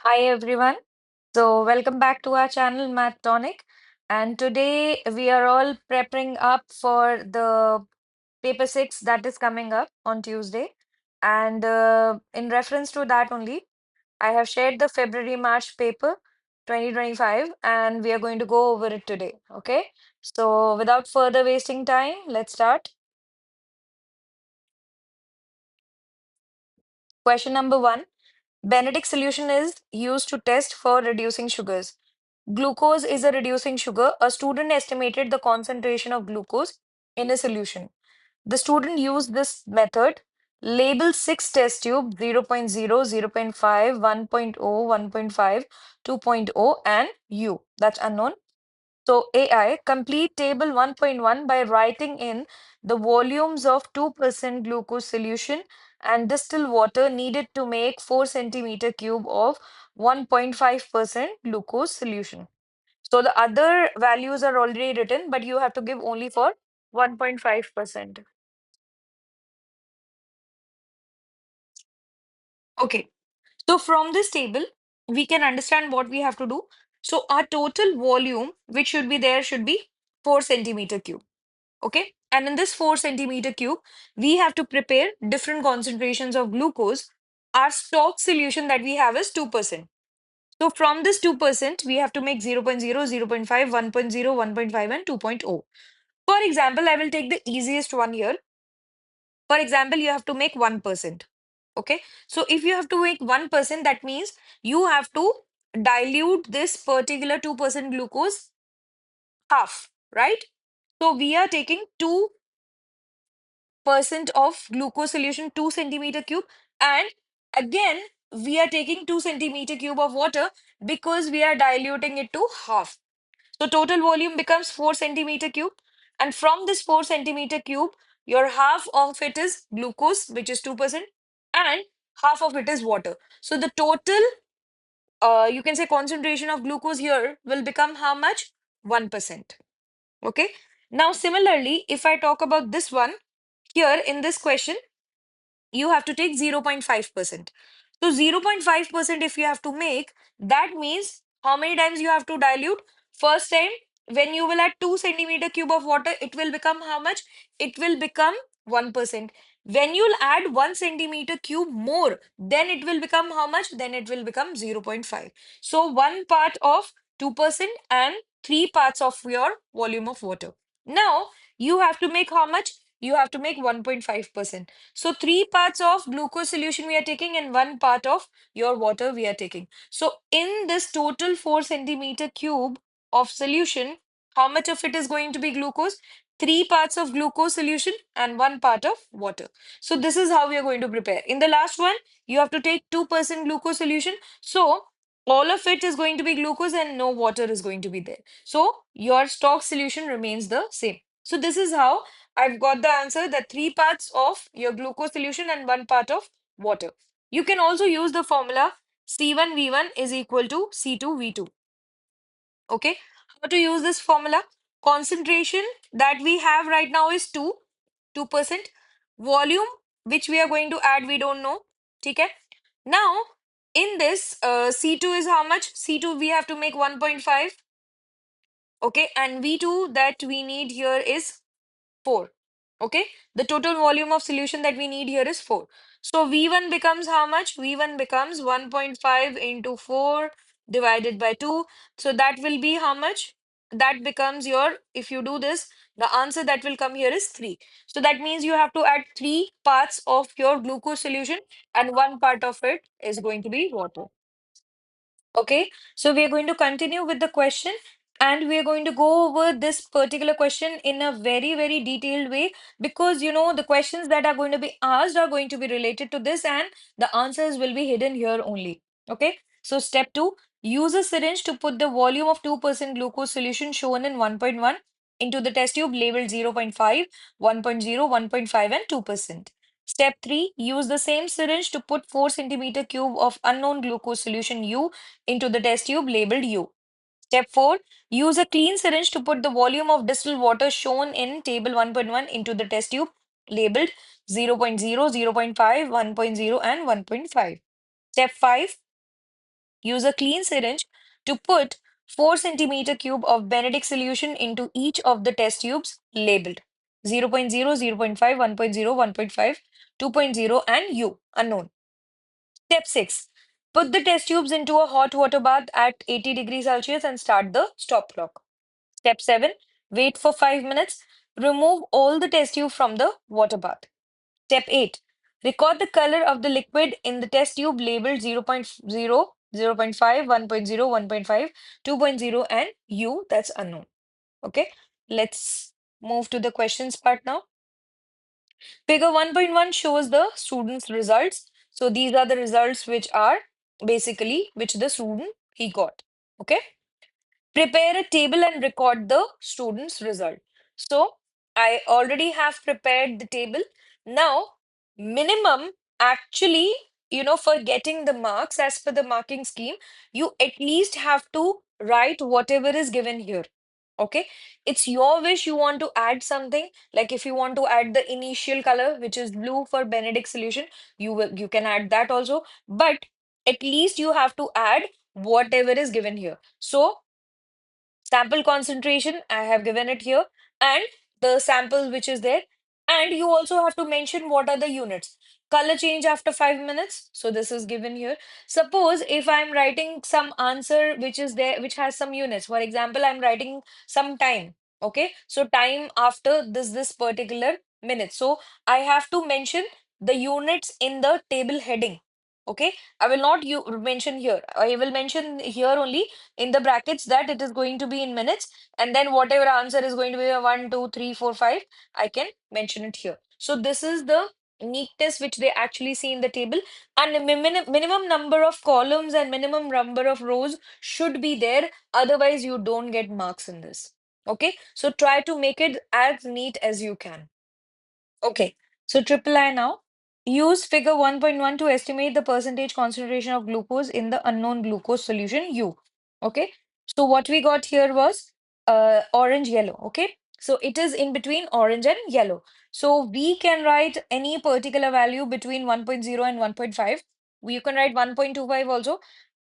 Hi everyone. Welcome back to our channel Math Tonic. And today we are all prepping up for the paper 6 that is coming up on Tuesday. And in reference to that only, I have shared the February March paper 2025 and we are going to go over it today. Okay. So without further wasting time, let's start. Question number 1. Benedict solution is used to test for reducing sugars. Glucose is a reducing sugar. A student estimated the concentration of glucose in a solution. The student used this method, labeled six test tube 0.0, 0.5, 1.0, 1.5, 2.0, and U. That's unknown. So AI, complete table 1.1 by writing in the volumes of 2% glucose solution and distilled water needed to make 4 centimeter cube of 1.5% glucose solution. So the other values are already written, but you have to give only for 1.5%. Okay. So from this table, we can understand what we have to do. So our total volume, which should be there, should be 4 centimeter cube. Okay. And in this 4 centimeter cube, we have to prepare different concentrations of glucose. Our stock solution that we have is 2%. So from this 2%, we have to make 0.0, 0.5, 1.0, 1.5, and 2.0. For example, I will take the easiest one here. For example, you have to make 1%. Okay. So if you have to make 1%, that means you have to dilute this particular 2% glucose half, right? So we are taking 2% of glucose solution, 2 centimeter cube. And again, we are taking 2 centimeter cube of water because we are diluting it to half. So total volume becomes 4 centimeter cube. And from this 4 centimeter cube, your half of it is glucose, which is 2%, and half of it is water. So the total, you can say concentration of glucose here will become how much? 1%. Okay. Now, similarly, if I talk about this one, here in this question, you have to take 0.5%. So 0.5% if you have to make, that means how many times you have to dilute? First time, when you will add 2 centimeter cube of water, it will become how much? It will become 1%. When you'll add 1 centimeter cube more, then it will become how much? Then it will become 0.5. So one part of 2% and three parts of your volume of water. Now you have to make how much? You have to make 1.5%. So three parts of glucose solution we are taking and one part of your water we are taking. So in this total 4 centimeter cube of solution, how much of it is going to be glucose? Three parts of glucose solution and one part of water. So this is how we are going to prepare. In the last one, you have to take 2% glucose solution. So all of it is going to be glucose and no water is going to be there. So your stock solution remains the same. So this is how I've got the answer, that three parts of your glucose solution and one part of water. You can also use the formula C1V1 is equal to C2V2. Okay. How to use this formula? Concentration that we have right now is 2%. Volume, which we are going to add, we don't know. Okay. Now, in this, C2 is how much? C2 we have to make 1.5. Okay. And V2 that we need here is 4. Okay, the total volume of solution that we need here is 4. So V1 becomes how much? V1 becomes 1.5 into 4 divided by 2. So that will be how much? That becomes your, if you do this, the answer that will come here is 3. So that means you have to add 3 parts of your glucose solution and one part of it is going to be water. Okay, so we are going to continue with the question and we are going to go over this particular question in a very, very detailed way because the questions that are going to be asked are going to be related to this and the answers will be hidden here only. Okay, so step 2, use a syringe to put the volume of 2% glucose solution shown in 1.1 into the test tube labeled 0.5, 1.0, 1.5, and 2%. Step 3, use the same syringe to put 4 centimeter cube of unknown glucose solution U into the test tube labeled U. Step 4, use a clean syringe to put the volume of distilled water shown in table 1.1 into the test tube labeled 0.0, 0.5, 1.0, and 1.5. Step 5, Use a clean syringe to put 4 centimeter cube of Benedict solution into each of the test tubes labeled 0.0, 0.5, 1.0, 1.5, 2.0, and U, unknown. Step 6. Put the test tubes into a hot water bath at 80 degrees Celsius and start the stop clock. Step 7. Wait for 5 minutes. Remove all the test tube from the water bath. Step 8. Record the color of the liquid in the test tube labeled 0.0, 0.5, 1.0, 1.5, 2.0, and U, that's unknown. Okay, let's move to the questions part now. Figure 1.1 shows the student's results. So these are the results which are basically which the student he got. Okay. Prepare a table and record the student's result. So I already have prepared the table. Now, minimum actually, for getting the marks as per the marking scheme, you at least have to write whatever is given here. Okay, it's your wish. You want to add something, like if you want to add the initial color, which is blue for Benedict solution, you can add that also. But at least you have to add whatever is given here. So sample concentration, I have given it here, and the sample which is there. And you also have to mention what are the units. Color change after 5 minutes. So this is given here. Suppose if I'm writing some answer which is there, which has some units. For example, I'm writing some time. Okay. So time after this particular minute. So I have to mention the units in the table heading. Okay. I will not you mention here. I will mention here only in the brackets that it is going to be in minutes, and then whatever answer is going to be a 1, 2, 3, 4, 5, I can mention it here. So this is the neatness which they actually see in the table, and the minimum number of columns and minimum number of rows should be there, otherwise you don't get marks in this. Okay, so try to make it as neat as you can. Okay, so triple I now. Use figure 1.1 to estimate the percentage concentration of glucose in the unknown glucose solution U. Okay, so what we got here was orange yellow. Okay, so it is in between orange and yellow. So we can write any particular value between 1.0 and 1.5. You can write 1.25 also.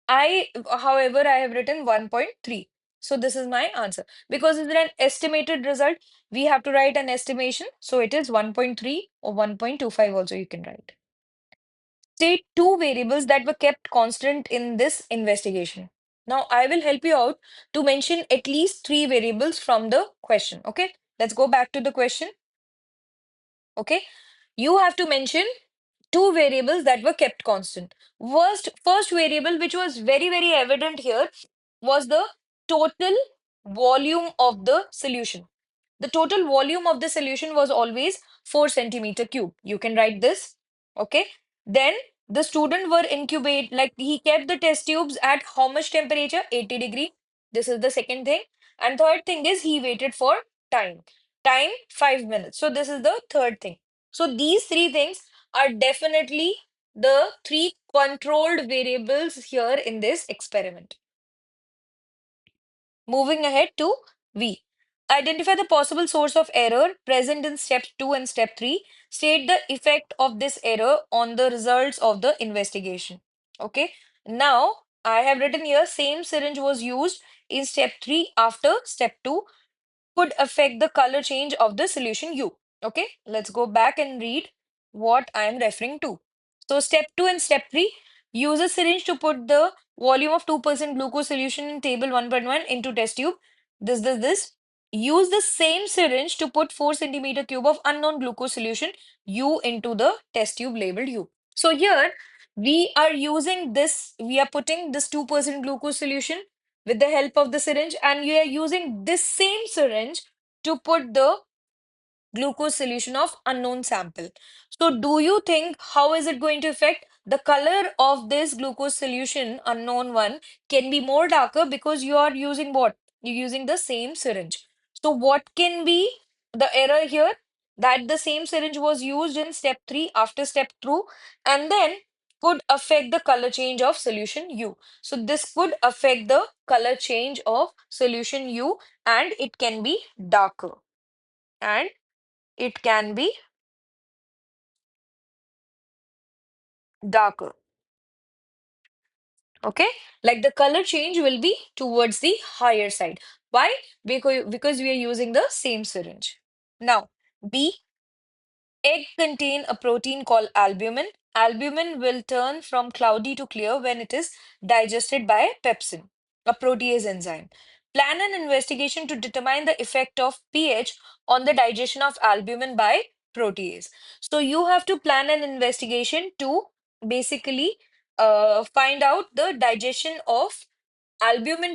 However, I have written 1.3. So this is my answer. Because it's an estimated result, we have to write an estimation. So it is 1.3 or 1.25 also you can write. State two variables that were kept constant in this investigation. Now I will help you out to mention at least three variables from the question. Okay, let's go back to the question. Okay, you have to mention two variables that were kept constant. First variable, which was very, very evident here, was the total volume of the solution. The total volume of the solution was always 4 centimeter cube. You can write this. Okay. Then the student were incubate, like he kept the test tubes at how much temperature? 80-degree. This is the second thing. And third thing is he waited for time. Time 5 minutes. So this is the third thing. So these three things are definitely the three controlled variables here in this experiment. Moving ahead to V. Identify the possible source of error present in step 2 and step 3. State the effect of this error on the results of the investigation. Okay. Now, I have written here same syringe was used in step 3 after step 2 could affect the color change of the solution U. Okay, let's go back and read what I am referring to. So step 2 and step 3, use a syringe to put the volume of 2% glucose solution in table 1.1 into test tube. This. Use the same syringe to put 4 centimeter cube of unknown glucose solution U into the test tube labeled U. So here we are using this, we are putting this 2% glucose solution with the help of the syringe, and you are using this same syringe to put the glucose solution of unknown sample. So do you think how is it going to affect the color of this glucose solution, unknown one, can be more darker because you are using what? You're using the same syringe. So what can be the error here? That the same syringe was used in step 3 after step 2 and then could affect the color change of solution U. So this could affect the color change of solution U, and it can be darker. And it can be darker. Okay, like the color change will be towards the higher side. Why? Because we are using the same syringe. Now, B, egg contain a protein called albumin. Albumin will turn from cloudy to clear when it is digested by pepsin, a protease enzyme. Plan an investigation to determine the effect of pH on the digestion of albumin by protease. So you have to plan an investigation to basically find out the digestion of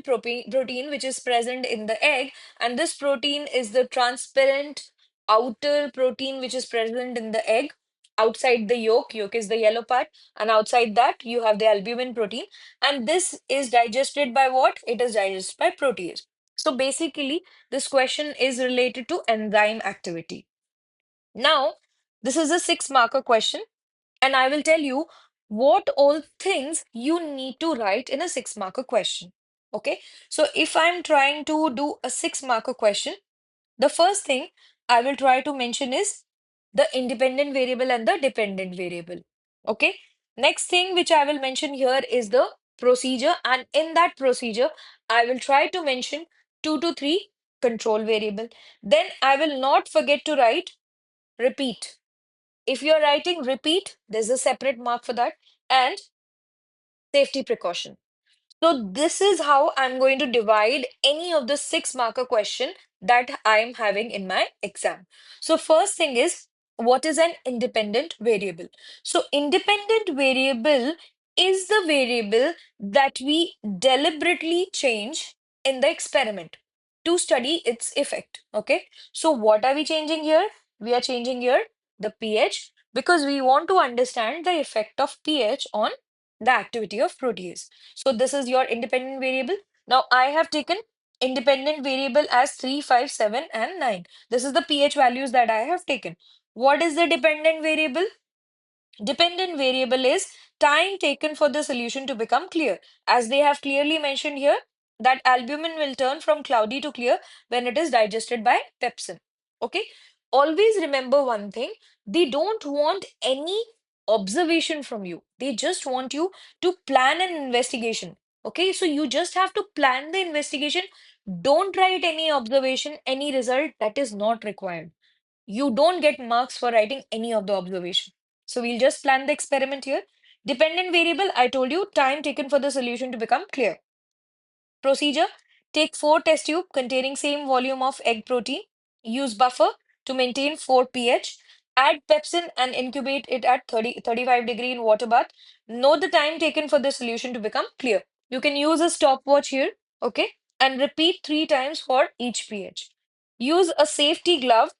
protein which is present in the egg, and this protein is the transparent outer protein which is present in the egg. Outside the yolk is the yellow part, and outside that you have the albumin protein, and this is digested by what? It is digested by protease. So basically this question is related to enzyme activity. Now this is a 6 marker question, and I will tell you what all things you need to write in a 6 marker question. Okay, so if I'm trying to do a 6 marker question, the first thing I will try to mention is the independent variable and the dependent variable. Okay, next thing which I will mention here is the procedure, and in that procedure, I will try to mention 2 to 3 control variable. Then I will not forget to write repeat. If you're writing repeat, there's a separate mark for that, and safety precaution. So this is how I'm going to divide any of the 6 marker question that I'm having in my exam. So first thing is, what is an independent variable? So independent variable is the variable that we deliberately change in the experiment to study its effect. Okay. So what are we changing here? We are changing here the pH because we want to understand the effect of pH on the activity of protease. So this is your independent variable. Now I have taken independent variable as 3, 5, 7, and 9. This is the pH values that I have taken. What is the dependent variable? Dependent variable is time taken for the solution to become clear. As they have clearly mentioned here, that albumin will turn from cloudy to clear when it is digested by pepsin. Okay. Always remember one thing, they don't want any observation from you. They just want you to plan an investigation. Okay. So you just have to plan the investigation. Don't write any observation, any result that is not required. You don't get marks for writing any of the observation. So we'll just plan the experiment here. Dependent variable, I told you, time taken for the solution to become clear. Procedure, take 4 test tube containing same volume of egg protein. Use buffer to maintain 4 pH. Add pepsin and incubate it at 35 degree in water bath. Note the time taken for the solution to become clear. You can use a stopwatch here, okay? And repeat 3 times for each pH. Use a safety glove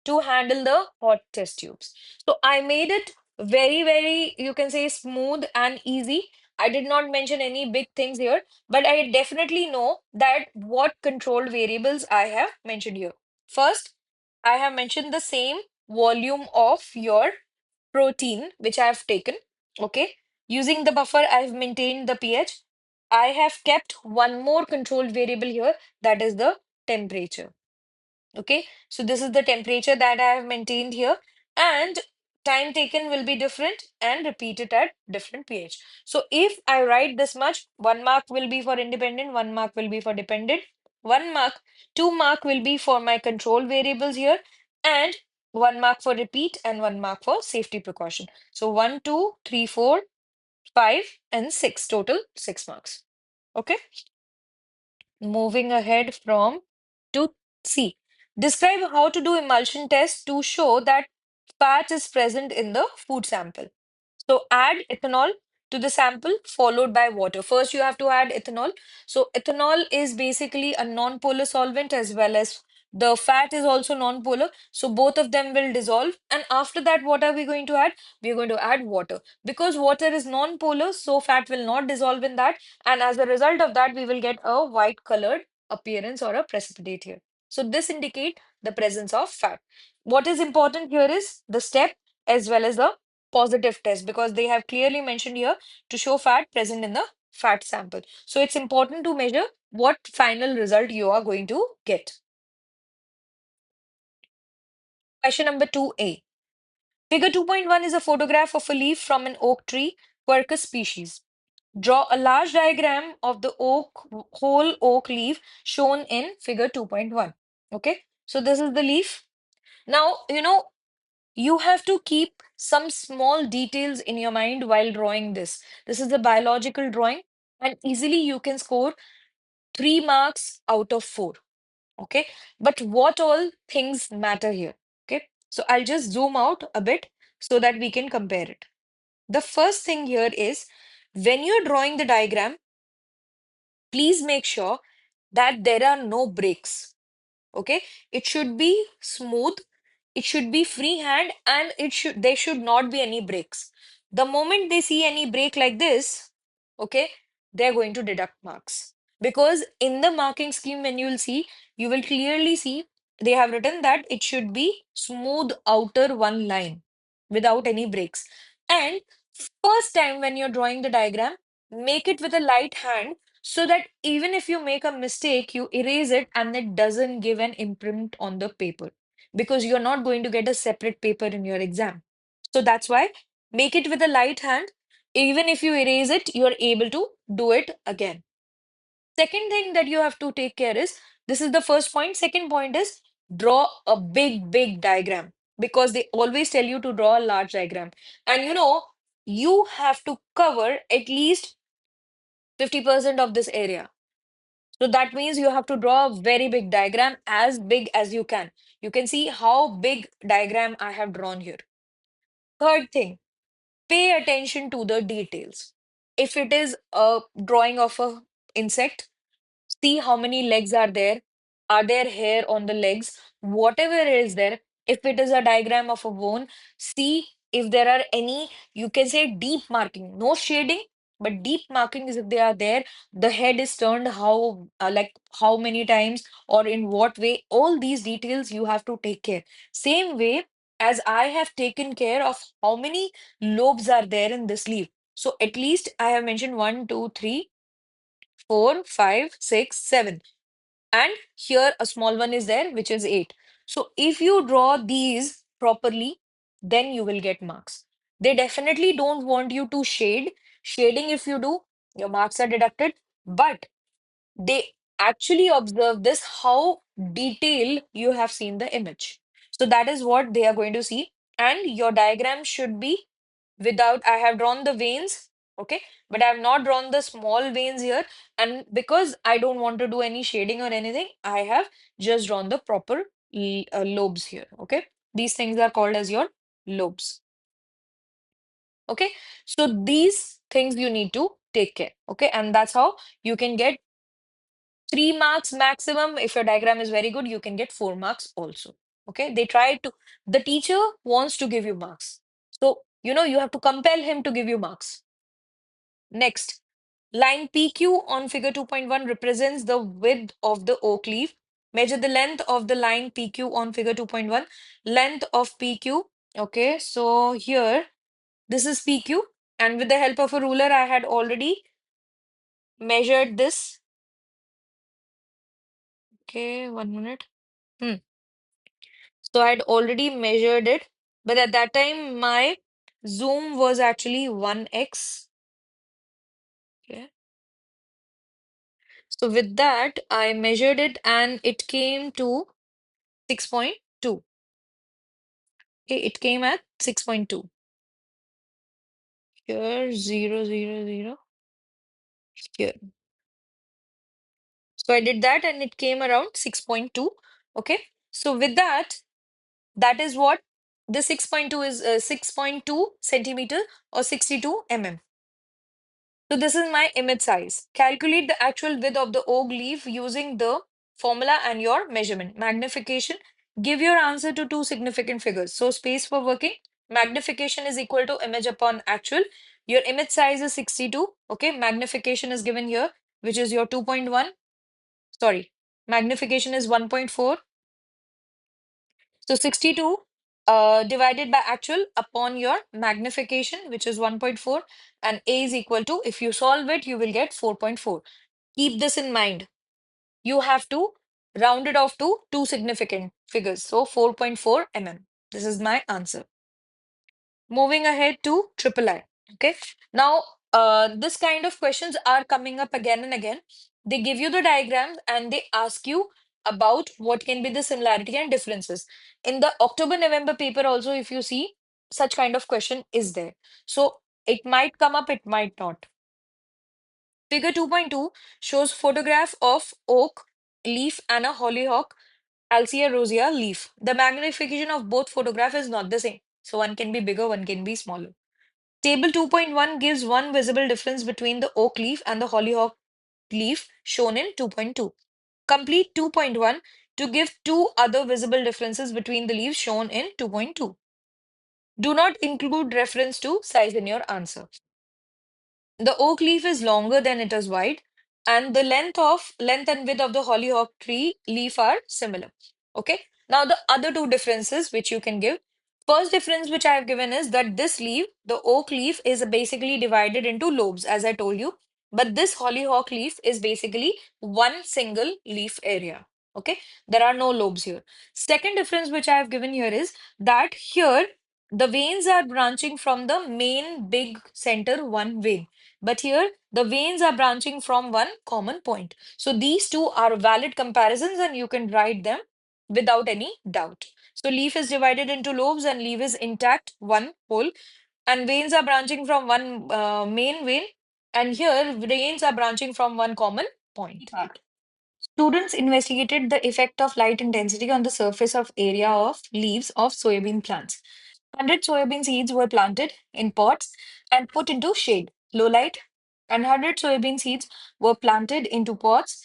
to handle the hot test tubes. So I made it very, you can say, smooth and easy. I did not mention any big things here, but I definitely know that what control variables I have mentioned here. First, I have mentioned the same volume of your protein which I have taken. Okay. Using the buffer, I have maintained the pH. I have kept one more control variable here, that is the temperature. Okay, so this is the temperature that I have maintained here, and time taken will be different and repeated at different pH. So if I write this much, 1 mark will be for independent, 1 mark will be for dependent, 1 mark, 2 mark will be for my control variables here, and 1 mark for repeat and 1 mark for safety precaution. So 1, 2, 3, 4, 5, and 6, total 6 marks. Okay. Moving ahead from to C. Describe how to do emulsion test to show that fat is present in the food sample. So add ethanol to the sample followed by water. First, you have to add ethanol. So ethanol is basically a non-polar solvent as well as the fat is also non-polar. So both of them will dissolve. And after that, what are we going to add? We are going to add water. Because water is non-polar, so fat will not dissolve in that. And as a result of that, we will get a white colored appearance or a precipitate here. So this indicate the presence of fat. What is important here is the step as well as the positive test, because they have clearly mentioned here to show fat present in the fat sample. So it's important to measure what final result you are going to get. Question number 2A. Figure 2.1 is a photograph of a leaf from an oak tree, Quercus species. Draw a large diagram of the whole oak leaf shown in figure 2.1. Okay, so this is the leaf. Now, you have to keep some small details in your mind while drawing this. This is a biological drawing, and easily you can score 3 marks out of 4. Okay, but what all things matter here? Okay, so I'll just zoom out a bit so that we can compare it. The first thing here is when you're drawing the diagram, please make sure that there are no breaks. Okay, it should be smooth, it should be freehand, and there should not be any breaks. The moment they see any break like this, okay, they're going to deduct marks, because in the marking scheme, when you will see, you will clearly see they have written that it should be smooth outer one line without any breaks. And first time when you're drawing the diagram, make it with a light hand so that even if you make a mistake, you erase it and it doesn't give an imprint on the paper, because you're not going to get a separate paper in your exam. So that's why make it with a light hand. Even if you erase it, you're able to do it again. Second thing that you have to take care is, this is the first point. Second point is draw a big diagram, because they always tell you to draw a large diagram. And you have to cover at least 50% of this area. So that means you have to draw a very big diagram, as big as you can. You can see how big diagram I have drawn here. Third thing, pay attention to the details. If it is a drawing of a insect, see how many legs are there. Are there hair on the legs? Whatever is there, if it is a diagram of a bone, see if there are any, you can say deep marking, no shading, but deep marking is if they are there. The head is turned how, like how many times or in what way, all these details you have to take care. Same way as I have taken care of how many lobes are there in this leaf. So at least I have mentioned 1, 2, 3, 4, 5, 6, 7. And here a small one is there, which is 8. So if you draw these properly, then you will get marks. They definitely don't want you to shade. Shading, if you do, your marks are deducted. But they actually observe this, how detailed you have seen the image. So that is what they are going to see. And your diagram should be without, I have drawn the veins, okay, but I have not drawn the small veins here. And because I don't want to do any shading or anything, I have just drawn the proper lobes here. Okay, these things are called as your lobes. Okay, so these things you need to take care. Okay, and that's how you can get 3 marks maximum. If your diagram is very good, you can get 4 marks also. Okay, they try to, the teacher wants to give you marks. So, you have to compel him to give you marks. Next, line PQ on figure 2.1 represents the width of the oak leaf. Measure the length of the line PQ on figure 2.1. Length of PQ. Okay, so here, this is PQ. And with the help of a ruler, I had already measured this. Okay, 1 minute. Hmm. So I had already measured it, but at that time my zoom was actually 1x. Okay. So with that, I measured it and it came to 6.2. Okay, it came at 6.2. Here, 0, 0, 0. Here. So I did that and it came around 6.2. Okay. So with that, that is what the 6.2 is, 6.2 centimeter or 62 mm. So this is my image size. Calculate the actual width of the oak leaf using the formula and your measurement. Magnification. Give your answer to two significant figures. So space for working. Magnification is equal to image upon actual. Your image size is 62. Okay. Magnification is given here, which is your 2.1. Sorry. Magnification is 1.4. So 62 divided by actual upon your magnification, which is 1.4, and A is equal to, if you solve it, you will get 4.4. Keep this in mind. You have to round it off to two significant figures. So 4.4 mm. This is my answer. Moving ahead to triple I. Okay. Now, This kind of questions are coming up again and again. They give you the diagrams and they ask you about what can be the similarity and differences. In the October-November paper also, if you see, such kind of question is there. So it might come up, it might not. Figure 2.2 shows photograph of oak leaf and a hollyhock Alcia rosea leaf. The magnification of both photograph is not the same. So one can be bigger, one can be smaller. Table 2.1 gives one visible difference between the oak leaf and the hollyhock leaf shown in 2.2. Complete 2.1 to give two other visible differences between the leaves shown in 2.2. Do not include reference to size in your answer. The oak leaf is longer than it is wide, and the length and width of the hollyhock tree leaf are similar. Okay. Now the other two differences which you can give. First difference which I have given is that this leaf, the oak leaf, is basically divided into lobes, as I told you. But this hollyhock leaf is basically one single leaf area. Okay. There are no lobes here. Second difference which I have given here is that here the veins are branching from the main big center one vein, but here the veins are branching from one common point. So these two are valid comparisons and you can write them without any doubt. So leaf is divided into lobes and leaf is intact, one whole, and veins are branching from one main vein, and here veins are branching from one common point. Students investigated the effect of light intensity on the surface of area of leaves of soybean plants. 100 soybean seeds were planted in pots and put into shade, low light, and 100 soybean seeds were planted into pots,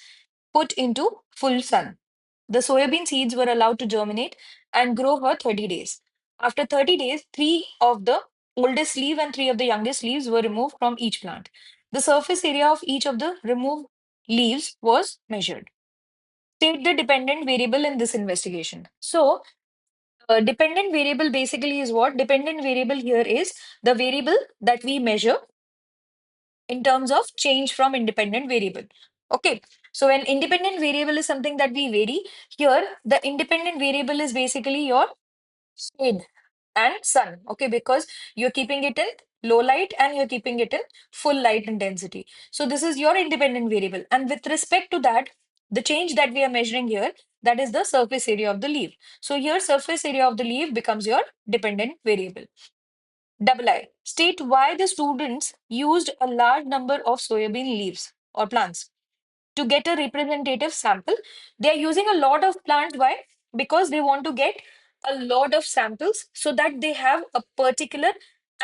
put into full sun. The soybean seeds were allowed to germinate and grow for 30 days. After 30 days, three of the oldest leaf and three of the youngest leaves were removed from each plant. The surface area of each of the removed leaves was measured. State the dependent variable in this investigation. So, dependent variable basically is what? Dependent variable here is the variable that we measure in terms of change from independent variable. Okay, so when independent variable is something that we vary, here the independent variable is basically your shade and sun. Okay, because you're keeping it in low light and you're keeping it in full light intensity. So this is your independent variable. And with respect to that, the change that we are measuring here, that is the surface area of the leaf. So here surface area of the leaf becomes your dependent variable. Double I. State why the students used a large number of soybean leaves or plants to get a representative sample. They are using a lot of plants. Why? Because they want to get a lot of samples so that they have a particular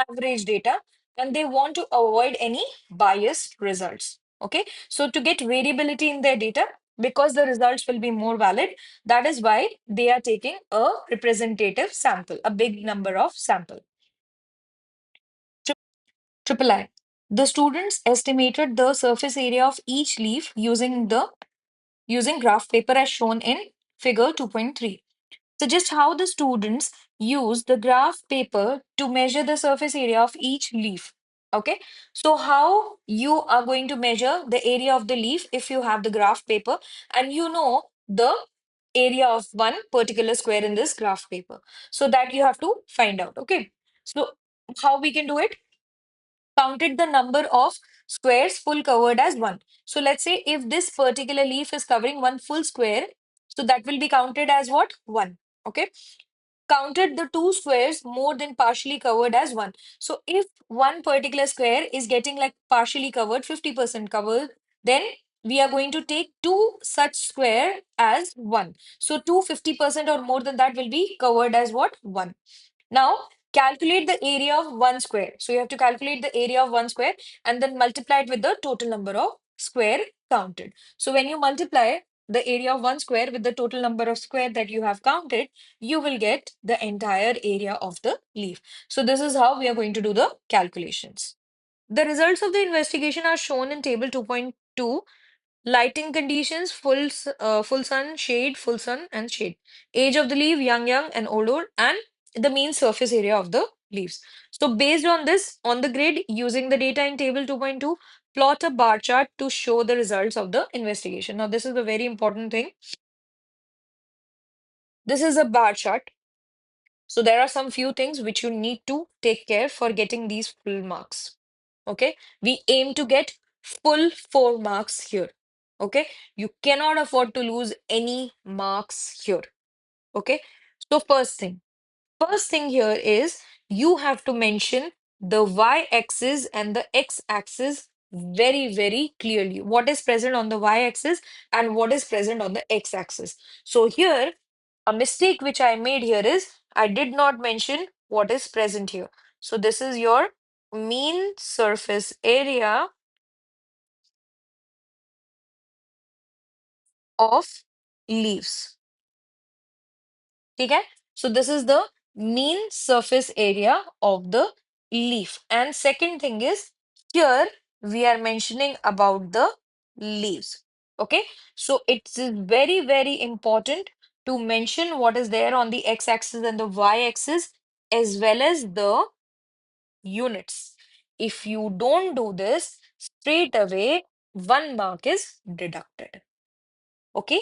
average data and they want to avoid any biased results. Okay. So to get variability in their data, because the results will be more valid, that is why they are taking a representative sample, a big number of sample. Triple I. The students estimated the surface area of each leaf using graph paper as shown in figure 2.3. Suggest how the students use the graph paper to measure the surface area of each leaf. Okay, so how you are going to measure the area of the leaf if you have the graph paper and you know the area of one particular square in this graph paper. So that you have to find out. Okay, so how we can do it? Counted the number of squares full covered as one. So let's say if this particular leaf is covering one full square, so that will be counted as what? One. Okay. Counted the two squares more than partially covered as one. So if one particular square is getting like partially covered, 50% covered, then we are going to take two such square as one. So 250% or more than that will be covered as what? One. Now, calculate the area of one square. So you have to calculate the area of one square and then multiply it with the total number of square counted. So when you multiply the area of one square with the total number of square that you have counted, you will get the entire area of the leaf. So this is how we are going to do the calculations. The results of the investigation are shown in table 2.2. Lighting conditions, full sun, shade, full sun, and shade. Age of the leaf, young, young, and old, old, and the mean surface area of the leaves. So based on this, on the grid, using the data in table 2.2, plot a bar chart to show the results of the investigation. Now, this is a very important thing. This is a bar chart. So there are some few things which you need to take care for getting these full marks. Okay, we aim to get full 4 marks here. Okay, you cannot afford to lose any marks here. Okay, so first thing here is you have to mention the y-axis and the x-axis very, very clearly. What is present on the y-axis and what is present on the x-axis. So here, a mistake which I made here is I did not mention what is present here. So this is your mean surface area of leaves. Okay, so this is the mean surface area of the leaf. And second thing is here we are mentioning about the leaves. Okay, so it's very, very important to mention what is there on the x-axis and the y-axis as well as the units. If you don't do this, straight away 1 mark is deducted. Okay.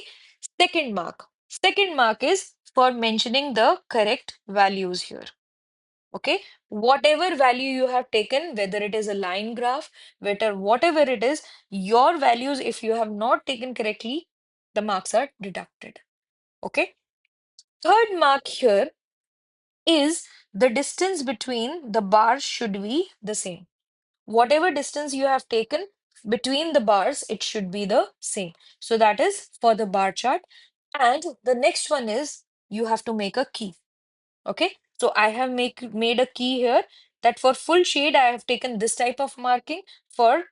Second mark. Second mark is for mentioning the correct values here. Okay. Whatever value you have taken, whether it is a line graph, whatever it is, your values, if you have not taken correctly, the marks are deducted. Okay. Third mark here is the distance between the bars should be the same. Whatever distance you have taken between the bars, it should be the same. So that is for the bar chart. And the next one is you have to make a key. Okay. So I have made a key here that for full shade, I have taken this type of marking for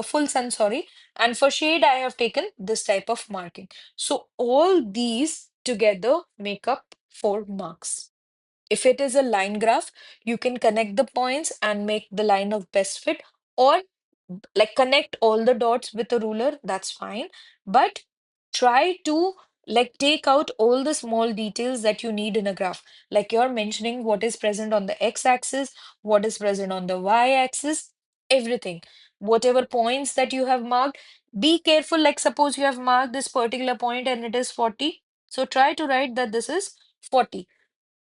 full sun, sorry. And for shade, I have taken this type of marking. So all these together make up 4 marks. If it is a line graph, you can connect the points and make the line of best fit, or like connect all the dots with a ruler, that's fine. But try to like take out all the small details that you need in a graph. Like you're mentioning what is present on the x-axis, what is present on the y-axis, everything. Whatever points that you have marked, be careful. Like suppose you have marked this particular point and it is 40. So try to write that this is 40.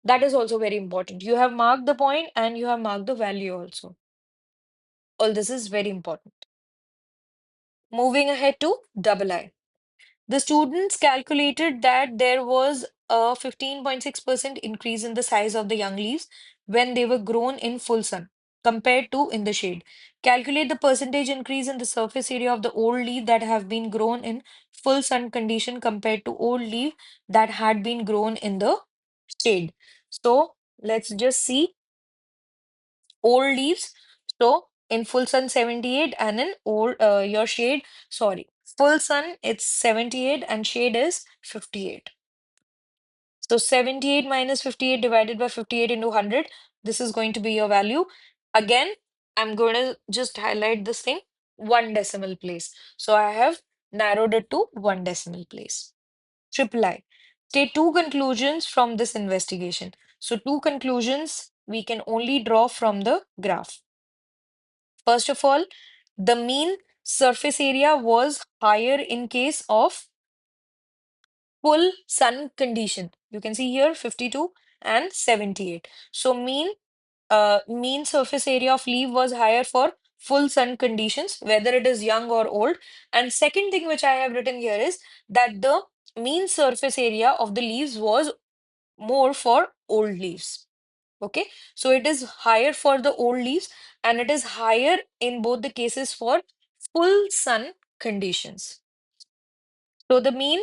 That is also very important. You have marked the point and you have marked the value also. All this is very important. Moving ahead to double I. The students calculated that there was a 15.6% increase in the size of the young leaves when they were grown in full sun compared to in the shade. Calculate the percentage increase in the surface area of the old leaf that have been grown in full sun condition compared to old leaf that had been grown in the shade. So let's just see old leaves. So in full sun 78 and in old your shade, sorry, full sun it's 78 and shade is 58. So 78 minus 58 divided by 58 into 100. This is going to be your value. Again, I'm going to just highlight this thing, 1 decimal place. So I have narrowed it to 1 decimal place. Triple I. State two conclusions from this investigation. So two conclusions we can only draw from the graph. First of all, the mean surface area was higher in case of full sun condition. You can see here 52 and 78. So mean surface area of leaf was higher for full sun conditions, whether it is young or old. And second thing which I have written here is that the mean surface area of the leaves was more for old leaves. Okay, so it is higher for the old leaves and it is higher in both the cases for full sun conditions. So the mean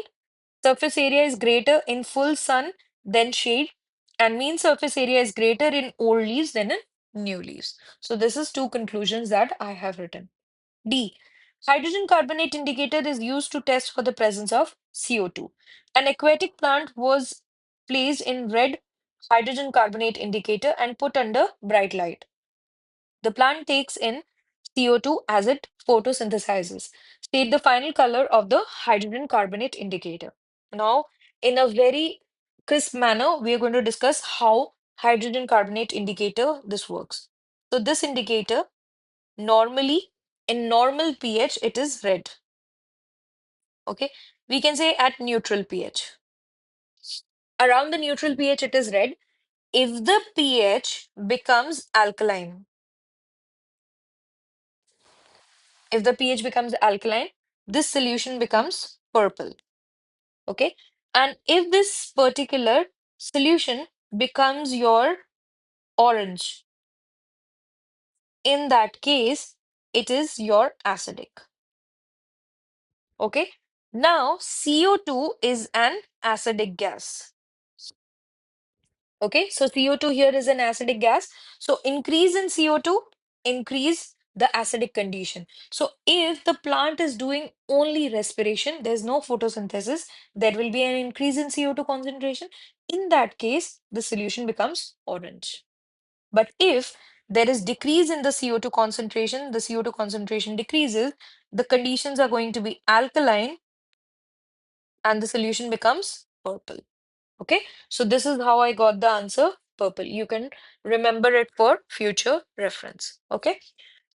surface area is greater in full sun than shade, and mean surface area is greater in old leaves than in new leaves. So this is two conclusions that I have written. D. Hydrogen carbonate indicator is used to test for the presence of CO2. An aquatic plant was placed in red hydrogen carbonate indicator and put under bright light. The plant takes in CO2 as it photosynthesizes. State the final color of the hydrogen carbonate indicator. Now, in a very crisp manner, we are going to discuss how hydrogen carbonate indicator this works. So this indicator normally in normal pH it is red. Okay, we can say at neutral pH. Around the neutral pH it is red. If the pH becomes alkaline, If the pH becomes alkaline, this solution becomes purple. Okay. And if this particular solution becomes your orange, in that case, it is your acidic. Okay. Now, CO2 is an acidic gas. Okay, so CO2 here is an acidic gas. So increase in CO2, increase the acidic condition. So if the plant is doing only respiration, there's no photosynthesis, there will be an increase in CO2 concentration. In that case, the solution becomes orange. But if there is decrease in the CO2 concentration, the CO2 concentration decreases, the conditions are going to be alkaline and the solution becomes purple. Okay, so this is how I got the answer purple. You can remember it for future reference. Okay,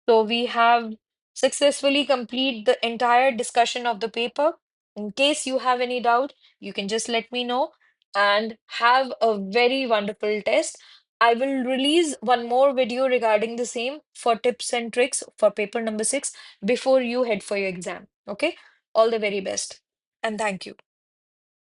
so we have successfully complete the entire discussion of the paper. In case you have any doubt, you can just let me know and have a very wonderful test. I will release one more video regarding the same for tips and tricks for paper number 6 before you head for your exam. Okay, all the very best and thank you.